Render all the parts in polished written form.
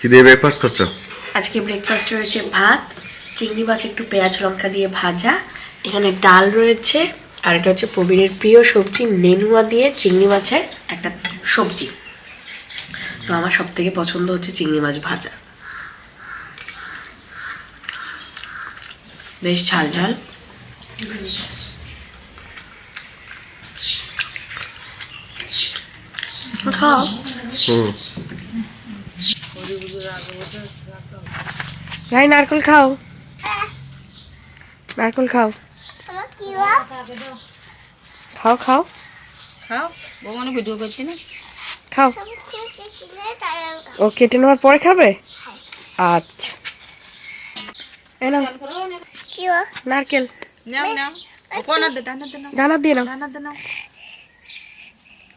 কি দিয়ে ব্রেকফাস্ট করছো? আজকে ব্রেকফাস্ট রয়েছে ভাত, চিংড়ি মাছ একটু পেঁয়াজ লঙ্কা দিয়ে ভাজা, এখানে ডাল রয়েছে, আর এটা হচ্ছে প্রবীরের প্রিয় সবজি নেনুয়া দিয়ে চিংড়ি মাছের একটা সবজি। তো আমার সব থেকে পছন্দ হচ্ছে চিংড়ি মাছ ভাজা, বেশ ঝাল ঝাল। খাও। ভাই নারকেল খাও, নারকেল খাও, খাও খাও খাও, বৌমা ভিডিও করছি না, খাও। ও কেটে নেওয়ার পরে খাবে? আচ্ছা, এই নাও নারকেল, ডানা দিয়ে নাও।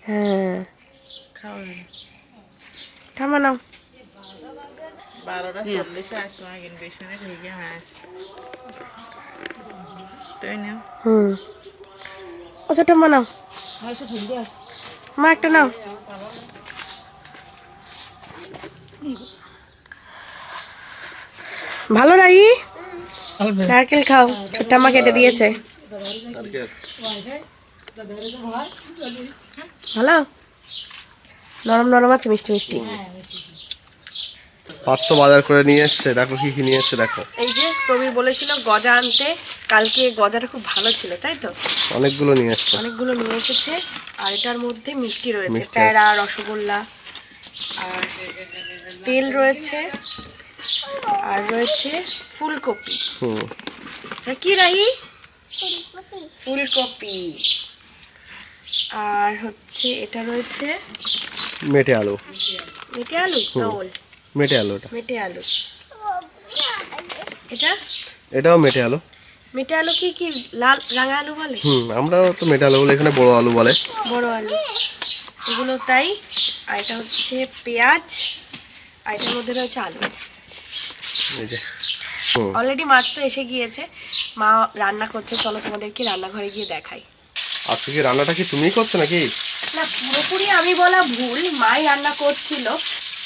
হ্যাঁ, ঠামা নাও। 12:40 আসলো, আগে 20 মিনিট হয়ে গিয়ে তাই না? আচ্ছা ঠাম্মা নাও, মা একটা নাও। ভালো রাই, নারকেল খাও, ছোট্ট মা কেটে দিয়েছে। ভালো, নরম নরম আছে, মিষ্টি মিষ্টি। পাঁচশো বাজার করে নিয়ে এসছে, দেখো কি কি নিয়ে এসছে দেখো। এই যে প্রবীর বলেছিল গজা আনতে, কালকে গজাটা খুব ভালো ছিল, তাই তো? অনেকগুলো নিয়ে এসছে, অনেকগুলো নিয়ে এসেছে। আর এটার মধ্যে মিষ্টি রয়েছে, প্যাড়া, রসগোল্লা, আর তেল রয়েছে, আর রয়েছে ফুলকপি। কি রাই? ফুলকপি। আর হচ্ছে এটা রয়েছে মেটে আলু। মেটে আলু না ওল? মেটে আলু, এটা মেটে আলু। এটা এটাও মেটে আলু। মেটে আলু কি কি লাল রাঙা আলু বলে? আমরাও তো মেটে আলু বলে, এখানে বড় আলু বলে। বড় আলু এগুলো তাই। আর এটা হচ্ছে পেঁয়াজ, আর এটার মধ্যে রয়েছে আলু। এই যে অলরেডি মাছ তো এসে গিয়েছে, মা রান্না করছে, চলো তোমাদেরকে রান্নাঘরে গিয়ে দেখাই। আজকে কি রান্নাটা কি তুমিই করছো নাকি? না, পুরোপুরি আমি বলা ভুল, মাই রান্না করছিল।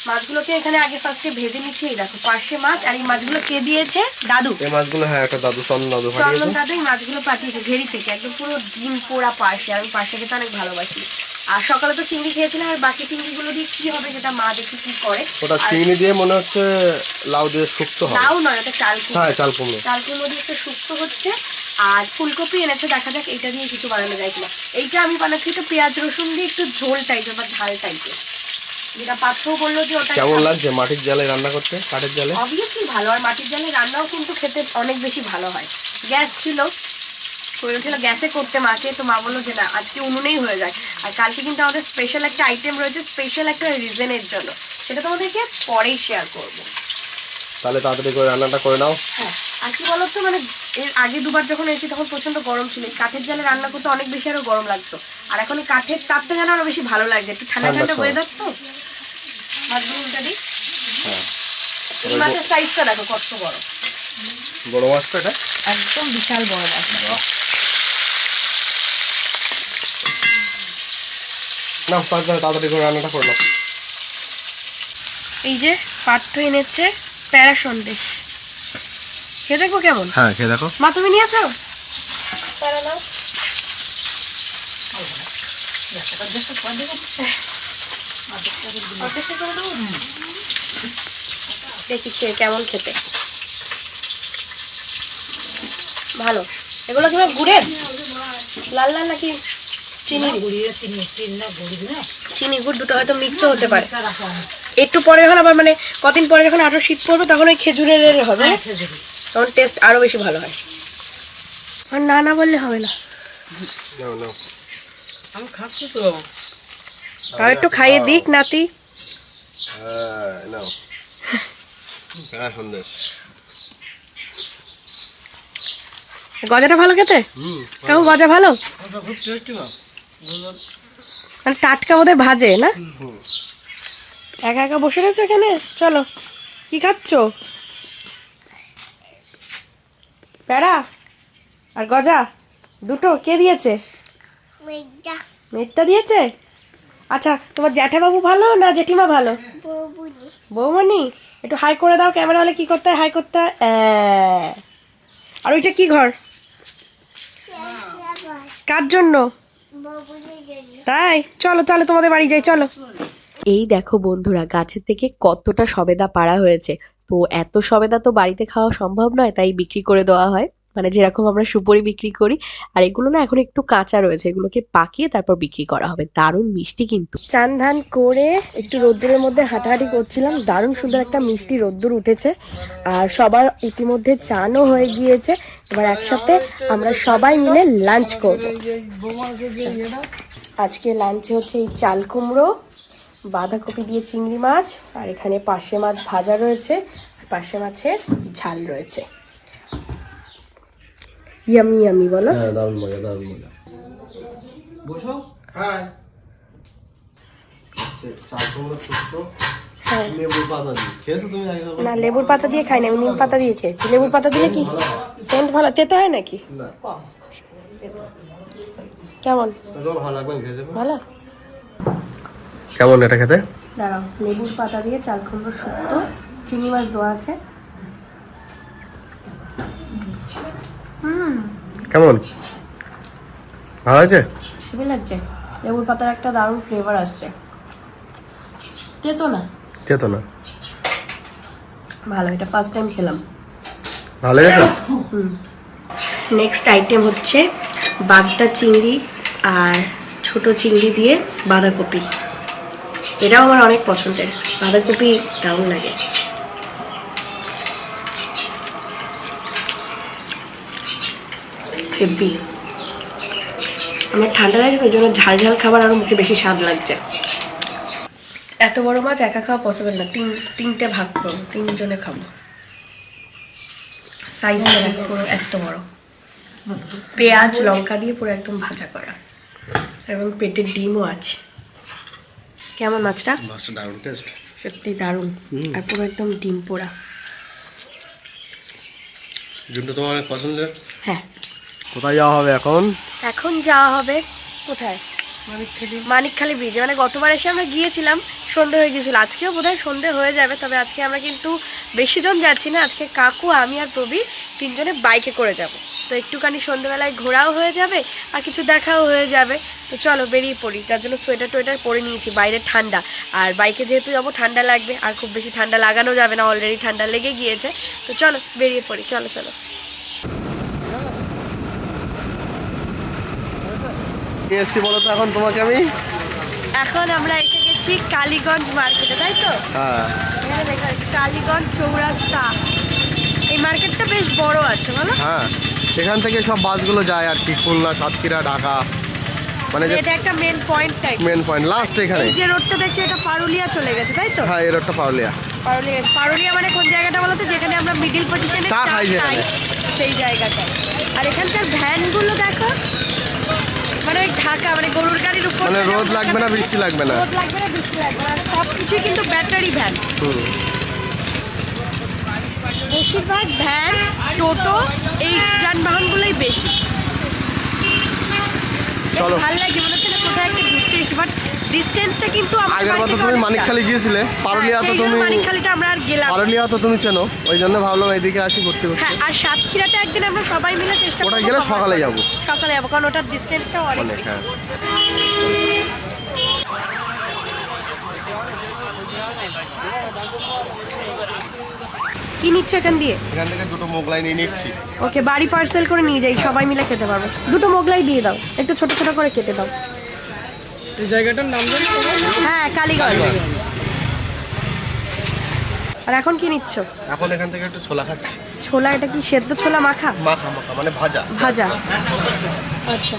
মাছগুলোকে এখানে আগে ফার্স্টে ভেজে নিচ্ছি। এই দেখো পার্শে মাছ, আর এই মাছগুলো কে দিয়েছে? দাদু। এই মাছগুলো, হ্যাঁ, একটা দাদু, চন্দন দাদু চন্দন পাঠিয়েছে। দাদু এই মাছগুলো পাঠিয়েছে ঘেরি থেকে, একদম পুরো ডিম পোড়া পার্শে। আমি পার্শে খেতে অনেক ভালোবাসি। আর সকালে তো চিংড়ি খেয়েছিলাম, আর বাকি চিংড়িগুলো দিয়ে কি হবে সেটা মা দেখি কি করে। ওটা চিংড়ি দিয়ে মনে হচ্ছে লাউ দিয়ে শুক্তো হবে। লাউ নয়, ওটা চাল কুমড়ো। হ্যাঁ, চাল কুমড়ো। চাল কুমড়ো দিয়ে একটা শুক্তো হচ্ছে। আর ফুলকপি এনেছে, দেখা যাক এটা দিয়ে কিছু বানানো যায় কিনা। এইটা আমি বানাচ্ছি একটু পেঁয়াজ রসুন দিয়ে, একটু ঝোল টাইপের বা ঝাল টাইপের। যেটা পাত্রও বললো যে ওটা কেমন লাগছে মাটির জালে রান্না করতে, কাঠের জালে? অবভিয়াসলি ভালো। আর মাটির জালে রান্নাও কিন্তু খেতে অনেক বেশি ভালো হয়। গ্যাস ছিল, বলেছিল গ্যাসে করতে মাকে, তো মা বললো যে না, আজকে উনুনেই হয়ে যায়। আর কালকে কিন্তু আমাদের স্পেশাল একটা আইটেম রয়েছে, স্পেশাল একটা রিজনের জন্য, সেটা তোমাদেরকে পরেই শেয়ার করবো। তাহলে তাড়াতাড়ি করে রান্নাটা করে নাও। হ্যাঁ, আর কি বলতো, মানে এর আগে দুবার যখন এসেছি তখন প্রচন্ড গরম ছিল, কাঠের জালে রান্না করতে অনেক বেশি আরো গরম লাগতো। আর এখন কাঠের তাপটা যেন আরো বেশি ভালো লাগছে, একটু ঠান্ডা ঠান্ডা ওয়েদার তো। মাছগুলো উল্টা দিই। এই মাছের সাইজটা দেখো কত বড়। বড় মাছটা এটা একদম বিশাল বড় মাছ। না, তাড়াতাড়ি করে রান্নাটা করে নাও। এই যে পার্থ এনেছে প্যারা সন্দেশ, খেয়ে দেখবো কেমন। হ্যাঁ, খেয়ে দেখো। মা তুমি নিয়েছো? প্যারা নাও। দেখি খেয়ে কেমন খেতে। ভালো। এগুলো কি গুড়ের লাল লাল নাকি চিনি? চিনি গুড় দুটো হয়তো মিক্সও হতে পারে। একটু পরে যখন আবার মানে কদিন পরে যখন আরো শীত পড়বে তখন ওই খেজুরের হবে, তখন টেস্ট আরো বেশি ভালো হয়। আর না না বললে হবে না। আমি খাচ্ছি তো, তাও একটু খাইয়ে দিক নাতি। গজাটা ভালো খেতে? কেমন গজা ভালো? মানে টাটকা ওদের ভাজে না? একা একা বসে রয়েছো এখানে, চলো। কি খাচ্ছ? প্যারা আর গজা দুটো কে দিয়েছে? মেঘটা দিয়েছে। আচ্ছা, তোমার জ্যাঠাবাবু ভালো না জেঠিমা ভালো? বৌমনি, একটু হাই করে দাও। ক্যামেরা হলে কি করতে হয়? হাই করতে হয়। আর ওইটা কি ঘর? কার জন্য? তাই চলো তাহলে তোমাদের বাড়ি যাই, চলো। এই দেখো বন্ধুরা, গাছের থেকে কতটা সবেদা পাড়া হয়েছে। তো এত সবেদা তো বাড়িতে খাওয়া সম্ভব নয়, তাই বিক্রি করে দেওয়া হয়, মানে যেরকম আমরা সুপারি বিক্রি করি। আর এগুলো না এখন একটু কাঁচা রয়েছে, এগুলোকে পাকিয়ে তারপর বিক্রি করা হবে। দারুণ মিষ্টি কিন্তু। চান ধান করে একটু রোদ্দুরের মধ্যে হাঁটাহাঁটি করছিলাম, দারুণ সুন্দর একটা মিষ্টি রোদ্দুর উঠেছে। আর সবার ইতিমধ্যে চানও হয়ে গিয়েছে। এবার একসাথে আমরা সবাই মিলে লাঞ্চ করব। আজকে লাঞ্চে হচ্ছে এই চাল কুমড়ো, বাঁধাকপি দিয়ে চিংড়ি মাছ, আর এখানে পার্শে মাছ ভাজা রয়েছে, পার্শে মাছের ঝাল রয়েছে। ইয়ামি ইয়ামি বলো। হ্যাঁ, দারুণ মজা, দারুণ মজা। বসো। হ্যাঁ, চাল কুমড়ো শুক্তো লেবুর পাতা দিয়ে খেয়েছো তুমি আগে? না, লেবুর পাতা দিয়ে খাই না, আমি নিম পাতা দিয়ে খেয়েছি। লেবুর পাতা দিলে কি সেন্ট ভালো? তেতো হয় নাকি? না, কেমন? ভালো লাগবে, খেয়ে ভালো। কেমন এটা খেতে? দাঁড়াও, লেবুর পাতা দিয়ে চাল কুমড়ো শুক্তো, চিংড়ি মাছ দেওয়া আছে। কেমন, ভালো আছে? হেভি লাগছে। লেবুর পাতার একটা দারুণ ফ্লেভার আসছে। তেতো না? তেতো না, ভালো। এটা ফার্স্ট টাইম খেলাম, ভালো লেগেছে। নেক্সট আইটেম হচ্ছে বাগদা চিংড়ি আর ছোট চিংড়ি দিয়ে বাঁধাকপি। এটাও আমার অনেক পছন্দের, বাঁধাকপি দারুণ লাগে। হেভি। আমার ঠান্ডা লাগে, ওই জন্য ঝাল ঝাল খাবার আরও মুখে বেশি স্বাদ লাগছে। এত বড় মাছ একা খাওয়া পসিবল না, তিনটে ভাগ করবো, তিনজনে খাবো। সাইজ পুরো এত বড়, পেঁয়াজ লঙ্কা দিয়ে পুরো একদম ভাজা করা, এবং পেটের ডিমও আছে। কেমন মাছটা? মাছটা দারুণ টেস্ট, সত্যি দারুণ। আর পুরো একদম ডিম পোড়া। ডিমটা তোমার অনেক পছন্দের। হ্যাঁ। কোথায় যাওয়া হবে এখন? এখন যাওয়া হবে কোথায়? মানিকখালি ব্রিজে। মানে গতবার এসে আমরা গিয়েছিলাম, সন্ধে হয়ে গিয়েছিল। আজকেও বোধহয় সন্ধে হয়ে যাবে, তবে আজকে আমরা কিন্তু বেশি জন যাচ্ছি না। আজকে কাকু, আমি আর প্রবীর তিনজনে বাইকে করে যাব। তো একটুখানি সন্ধ্যেবেলায় ঘোরাও হয়ে যাবে আর কিছু দেখাও হয়ে যাবে। তো চলো বেরিয়ে পড়ি। যার জন্য সোয়েটার টোয়েটার পরে নিয়েছি, বাইরে ঠান্ডা। আর বাইকে যেহেতু যাবো ঠান্ডা লাগবে, আর খুব বেশি ঠান্ডা লাগানো যাবে না, অলরেডি ঠান্ডা লেগে গিয়েছে। তো চলো বেরিয়ে পড়ি, চলো চলো। এসছি বলো তো এখন তোমাকে আমি? এখন আমরা এসে গেছি কালীগঞ্জ মার্কেটে, তাই তো? হ্যাঁ, এখানে দেখো কালীগঞ্জ চৌরাস্তা। এই মার্কেটটা বেশ বড় আছে, বলো? হ্যাঁ, এখান থেকে সব বাসগুলো যায় আর কি, খুলনা, সাতক্ষীরা, ঢাকা, মানে যে এটা একটা মেন পয়েন্ট, তাই? মেন পয়েন্ট লাস্ট এখানে। এই যে রোডটা দেখছো, এটা পারুলিয়া চলে গেছে, তাই তো? হ্যাঁ, এই রোডটা পারলিয়া। পারুলিয়া মানে কোন জায়গাটা বলো তো? যেখানে আমরা মিডিল পজিশনে চা খাই যেখানে, সেই জায়গাটা। আর এখানকার ভ্যানগুলো দেখো, মানে ওই ঢাকা, মানে গরুর গাড়ির উপর, মানে রোদ লাগবে না, বৃষ্টি লাগবে না। রোদ লাগবে না, বৃষ্টি লাগবে না, সব কিছুই কিন্তু ব্যাটারি ভ্যান। বেশিরভাগ ভ্যান, টোটো, এই যানবাহনগুলোই বেশি। চলো। ভালো লাগছে, মনে হচ্ছে না কোথায় একটা ঘুরতে এসেছি। বাট ডিস্টেন্সটা কিন্তু আগের বার তো তুমি মানিকখালি গিয়েছিলে, পারুলিয়া তো তুমি, মানিকখালিটা আমরা আর গেলাম। পারুলিয়া তো তুমি চেনো, ওই জন্য ভাবলাম এইদিকে আসি ঘুরতে ঘুরতে। হ্যাঁ, আর সাতক্ষীরাটা একদিন আমরা সবাই মিলে চেষ্টা করব। ওটা গেলে সকালে যাবো। সকালে যাবো, কারণ ওটার ডিস্টেন্সটাও অনেক। হ্যাঁ। কি নিচ্ছ এখান দিয়ে? এখান থেকে দুটো মোগলাই নিয়ে নিচ্ছি। ওকে, বাড়ি পার্সেল করে নিয়ে যাই, সবাই মিলে খেতে পারবো। দুটো মোগলাই দিয়ে দাও, একটু ছোট ছোট করে কেটে দাও। এই জায়গাটার নাম জানি? হ্যাঁ, কালীগঞ্জ। আর এখন কি নিচ্ছ? এখন এখান থেকে একটু ছোলা খাচ্ছি। ছোলা? এটা কি সেদ্ধ ছোলা মাখা? মাখা মাখা মানে ভাজা। ভাজা, আচ্ছা।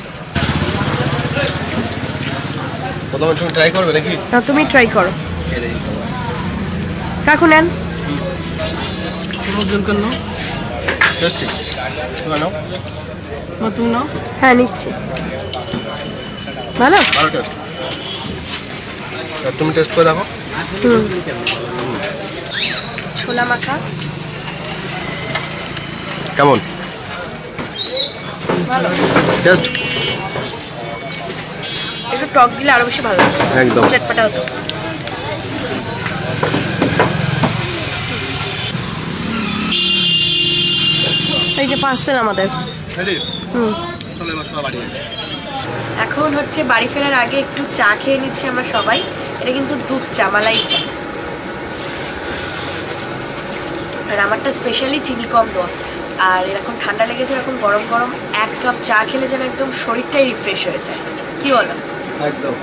প্রথমে তুমি ট্রাই করবে নাকি? না, তুমি ট্রাই করো। কাকু নেন। দরকার না, টেস্টি। তুমি নাও। তুমি নাও। হ্যাঁ, নিচ্ছি। ভালো, ভালো টেস্ট। তুমি টেস্ট করে দেখো। ছোলা মাখা কেমন ভালো। টেস্ট? একটু টক দিলে আরো বেশি ভালো লাগতো, একদম চটপটা হতো। এই যে পার্সেল আমাদের। এখন হচ্ছে বাড়ি ফেরার আগে একটু চা খেয়ে নিচ্ছি আমরা সবাই। এটা কিন্তু দুধ চা, মালাই চা, আর আমারটা স্পেশালি চিনি কম দেওয়া। আর এরকম ঠান্ডা লেগেছে, এরকম গরম গরম 1 কাপ চা খেলে যেন একদম শরীরটাই রিফ্রেশ হয়ে যায়, কি বলো? একদম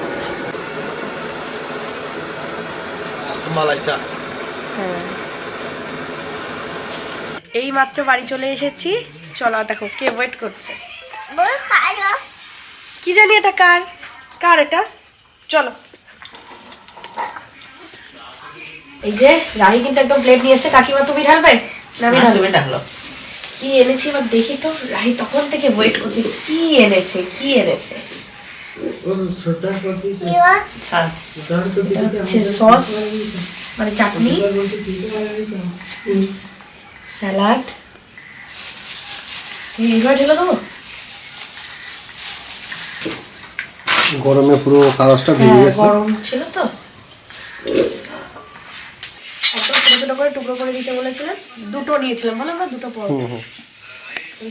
মালাই চা। হ্যাঁ, এই মাত্র বাড়ি চলে এসেছি। চলো দেখো কে ওয়েট করছে, কি জানি এটা কার কার এটা। চলো, এই যে রাহি কিন্তু একদম প্লেট নিয়ে এসেছে। কাকিমা তুমি ঢালবে না আমি ঢালবো? কি এনেছি এবার দেখি তো। রাহি তখন থেকে ওয়েট করছে কি এনেছে কি এনেছে। সস মানে চাটনি, স্যালাড, এইবার ঢেলে দেবো। গরমে পুরো কাগজটা ভেঙে গেছে, গরম ছিল তো। একদম ছোট ছোট করে টুকরো করে দিতে বলেছিলাম, দুটো নিয়েছিলাম, বলো আমরা দুটো পর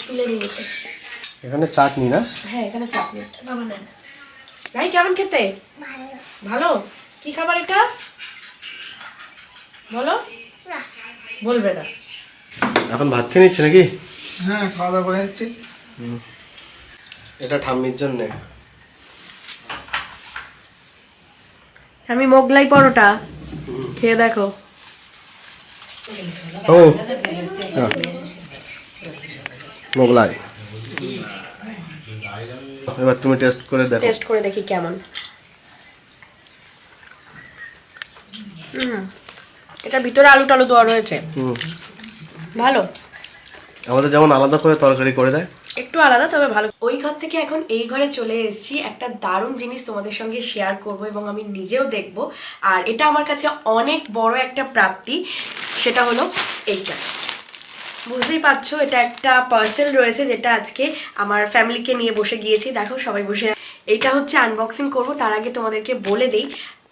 তুলে নিয়েছে। এখানে চাটনি না? হ্যাঁ এখানে চাটনি। বাবা নেন। রাই কেমন খেতে? ভালো। কি খাবার এটা বলো? বলবে না। এখন ভাত খেয়ে নিচ্ছে নাকি? হ্যাঁ, খাওয়া দাওয়া করে নিচ্ছি। এটা ঠাম্মির জন্য। আমি মোগলাই পরোটা খেয়ে দেখো। ও মোগলাই, এবার তুমি টেস্ট করে দেখো। টেস্ট করে দেখি কেমন। এটা ভিতরে আলু টালু দেওয়া রয়েছে, ভালো। আমাদের যেমন আলাদা করে তরকারি করে দেয়, একটু আলাদা তবে ভালো। ওই ঘর থেকে এখন এই ঘরে চলে এসেছি। একটা দারুণ জিনিস তোমাদের সঙ্গে শেয়ার করব এবং আমি নিজেও দেখব। আর এটা আমার কাছে অনেক বড় একটা প্রাপ্তি। সেটা হলো এইটা, বুঝতেই পারছো এটা একটা পার্সেল রয়েছে যেটা আজকে আমার ফ্যামিলিকে নিয়ে বসে গিয়েছি। দেখো সবাই বসে, এইটা হচ্ছে আনবক্সিং করব। তার আগে তোমাদেরকে বলে দিই,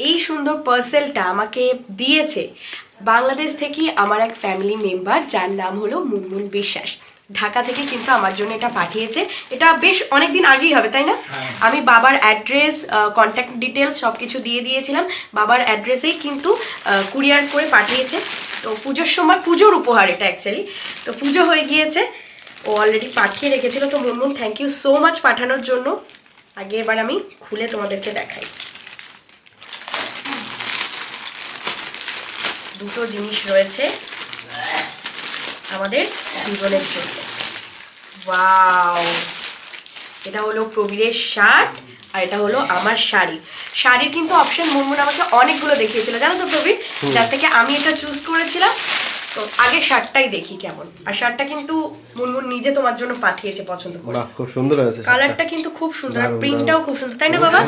এই সুন্দর পার্সেলটা আমাকে দিয়েছে বাংলাদেশ থেকে আমার এক ফ্যামিলি মেম্বার, যার নাম হলো মুনমুন বিশ্বাস। ঢাকা থেকে কিন্তু আমার জন্য এটা পাঠিয়েছে। এটা বেশ অনেকদিন আগেই হবে তাই না? আমি বাবার অ্যাড্রেস, কন্ট্যাক্ট ডিটেলস সব কিছু দিয়ে দিয়েছিলাম। বাবার অ্যাড্রেসেই কিন্তু কুরিয়ার করে পাঠিয়েছে। তো পুজোর সময়, পুজোর উপহার এটা অ্যাকচুয়ালি। তো পুজো হয়ে গিয়েছে, ও অলরেডি পাঠিয়ে রেখেছিল। তো Munmun thank you so much পাঠানোর জন্য। আগে এবার আমি খুলে তোমাদেরকে দেখাই। দুটো জিনিস রয়েছে আমাদের দুজনের জন্য। ওয়াও, এটা হলো প্রবীরের শার্ট আর এটা হলো আমার শাড়ি। শাড়ির কিন্তু অপশন মুনমুন আমাকে অনেকগুলো দেখিয়েছিল জানো তো প্রবীর, যার থেকে আমি এটা চুজ করেছিলাম। তো আগে শার্টটাই দেখি কেমন। আর শার্টটা কিন্তু মুনমুন নিজে তোমার জন্য পাঠিয়েছে পছন্দ করে। বাহ, খুব সুন্দর হয়েছে। কালারটা কিন্তু খুব সুন্দর, আর প্রিন্টটাও খুব সুন্দর তাই না বাবা?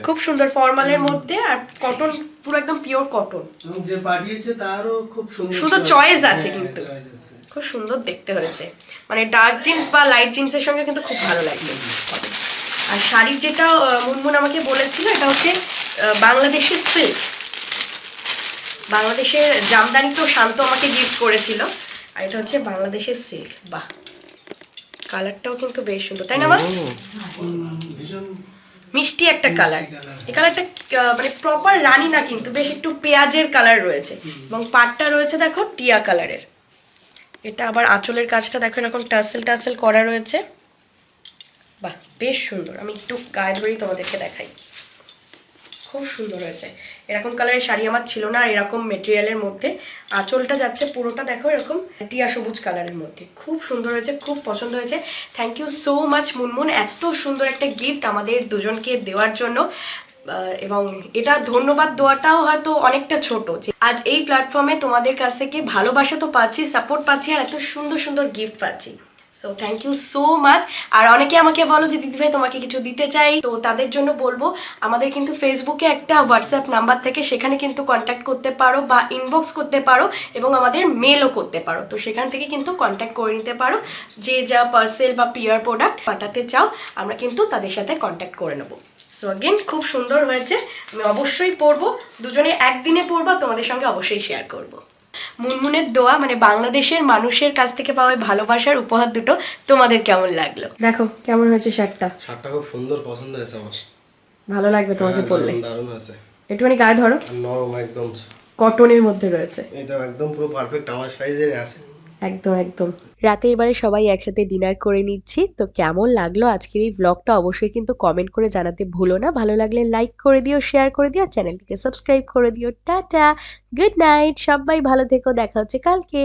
খুব সুন্দর ফর্মালের মধ্যে, আর কটন, পুরো একদম পিওর কটন। যে পাঠিয়েছে তারও খুব সুন্দর চয়েস আছে, কিন্তু খুব সুন্দর দেখতে হয়েছে। মানে ডার্ক জিন্স বা লাইট জিন্সের সঙ্গে কিন্তু খুব ভালো লাগবে। আর শাড়ির যেটা মুনমুন আমাকে বলেছিল, এটা হচ্ছে বাংলাদেশের সিল্ক। বাংলাদেশের জামদানি তো শান্ত আমাকে গিফট করেছিল, আর এটা হচ্ছে বাংলাদেশের সিল্ক। বাহ, কালারটাও কিন্তু বেশ সুন্দর তাই না মা? মিষ্টি একটা কালার। এই কালারটা মানে প্রপার রানী না, কিন্তু বেশ একটু পেঁয়াজের কালার রয়েছে। এবং পাটটা রয়েছে দেখো টিয়া কালারের। এটা আবার আঁচলের কাজটা দেখো এরকম টাসেল টাসেল করা রয়েছে। বাহ, বেশ সুন্দর। আমি একটু গায়ে ধরেই তোমাদেরকে দেখাই, খুব সুন্দর হয়েছে। এরকম কালারের শাড়ি আমার ছিল না, আর এরকম মেটেরিয়ালের মধ্যে। আঁচলটা যাচ্ছে পুরোটা দেখো এরকম টিয়া সবুজ কালারের মধ্যে। খুব সুন্দর হয়েছে, খুব পছন্দ হয়েছে। Thank you so much Munmun, এত সুন্দর একটা গিফট আমাদের দুজনকে দেওয়ার জন্য। এবং এটা ধন্যবাদ দেওয়াটাও হয়তো অনেকটা ছোট, যে আজ এই প্ল্যাটফর্মে তোমাদের কাছ থেকে ভালোবাসা তো পাচ্ছি, সাপোর্ট পাচ্ছি, আর এত সুন্দর সুন্দর গিফট পাচ্ছি। So thank you so much. আর অনেকে আমাকে বলো যে দিদিভাই তোমাকে কিছু দিতে চাই, তো তাদের জন্য বলবো আমাদের কিন্তু ফেসবুকে একটা হোয়াটসঅ্যাপ নাম্বার থেকে, সেখানে কিন্তু কন্ট্যাক্ট করতে পারো বা ইনবক্স করতে পারো, এবং আমাদের মেলও করতে পারো। তো সেখান থেকে কিন্তু কন্ট্যাক্ট করে নিতে পারো। যে যা পার্সেল বা পিয়ার প্রোডাক্ট পাঠাতে চাও, আমরা কিন্তু তাদের সাথে কন্ট্যাক্ট করে নেবো। সো अगेन খুব সুন্দর হয়েছে, আমি অবশ্যই পরবো, দুজনে একদিনে পরবো, তোমাদের সঙ্গে অবশ্যই শেয়ার করব। মুনমুনের দোয়া মানে বাংলাদেশের মানুষের কাছ থেকে পাওয়া ভালোবাসার উপহার দুটো তোমাদের কেমন লাগলো? দেখো কেমন হয়েছে শার্টটা। শার্টটা খুব সুন্দর, পছন্দ হয়েছে আমার। ভালো লাগবে তোমাকে পরলে। দারুণ আছে, একটুখানি গায়ে ধরো, নরম একদম, কটনের মধ্যে রয়েছে, এটা একদম পুরো পারফেক্ট আমার সাইজের আছে। একদম একদম। রাতে এবারে সবাই একসাথে ডিনার করে নিচ্ছি। তো কেমন লাগলো আজকের এই ব্লগটা অবশ্যই কিন্তু কমেন্ট করে জানাতে ভুলো না। ভালো লাগলে লাইক করে দিও, শেয়ার করে দিও, চ্যানেলটিকে সাবস্ক্রাইব করে দিও। টাটা, গুড নাইট, সবাই ভালো থেকো, দেখা হচ্ছে কালকে।